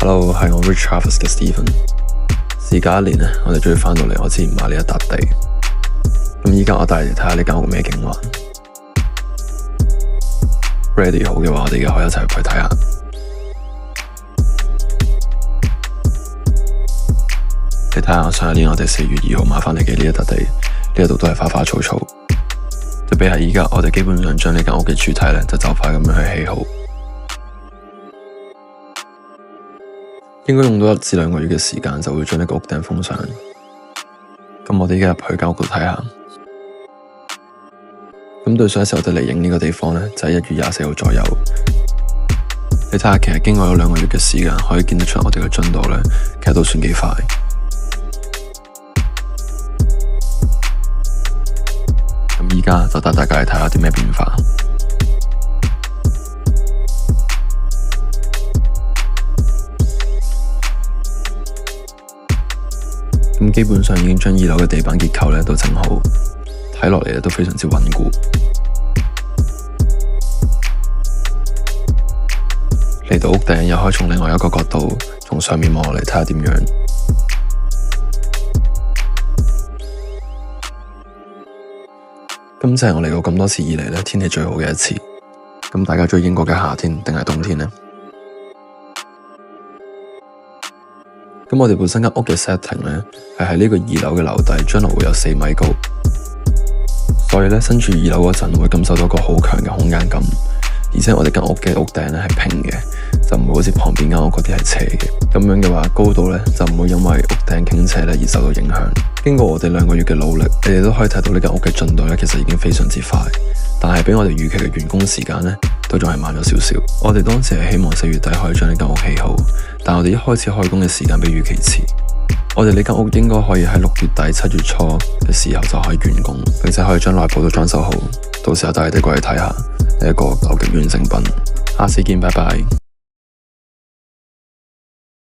Hello， 係我 Rich Harvest 嘅 Steven。事隔1年咧，我哋終於翻到嚟我之前買呢一笪地。咁依家我帶你睇下呢間屋咩景環。Ready 好嘅話，我哋而家可以一齊去睇下。你睇下上一年我哋4月2號買翻嚟嘅呢一笪地，呢一度都係花花草草。對比下依家，我哋基本上將呢間屋嘅主體咧就快咁樣去起好。應該用到1至2個月嘅時間，就會將呢個屋頂封上。咁我哋而家入去間屋度睇下。咁對上一次我哋嚟影呢個地方呢，就係1月24號左右。你睇下，其實經過咗2個月嘅時間，可以見得出我哋嘅進度呢，其實都算幾快。咁而家就帶大家嚟睇下啲咩變化。咁基本上已經將2樓嘅地板結構咧都整好，睇落嚟咧都非常之穩固。嚟到屋頂又可以從另外一個角度，從上面望落嚟睇下點樣。今次係我嚟過咁多次以嚟咧天氣最好嘅一次。咁大家中意英國嘅夏天定係冬天呢？咁我哋本身間屋嘅 setting 咧，係喺呢個2樓嘅樓底，將來會有4米高，所以咧身處2樓嗰陣會感受到一個好強嘅空間感，而且我哋間屋嘅屋頂咧係平嘅，就唔會好似旁邊間屋嗰啲係斜嘅，咁樣嘅話高度咧就唔會因為屋頂傾斜咧而受到影響。經過我哋2個月嘅努力，你哋都可以睇到呢間屋嘅進度咧，其實已經非常之快，但係比我哋預期嘅完工時間咧都仲係慢咗少少。我哋當時係希望4月底可以將呢間屋起好，但我哋一開始開工嘅時間比預期遲。我哋呢間屋應該可以喺6月底7月初嘅時候就可以完工，並且可以將內部都裝修好。到時候帶你哋過去睇下呢一個究極完成品。下次見，拜拜。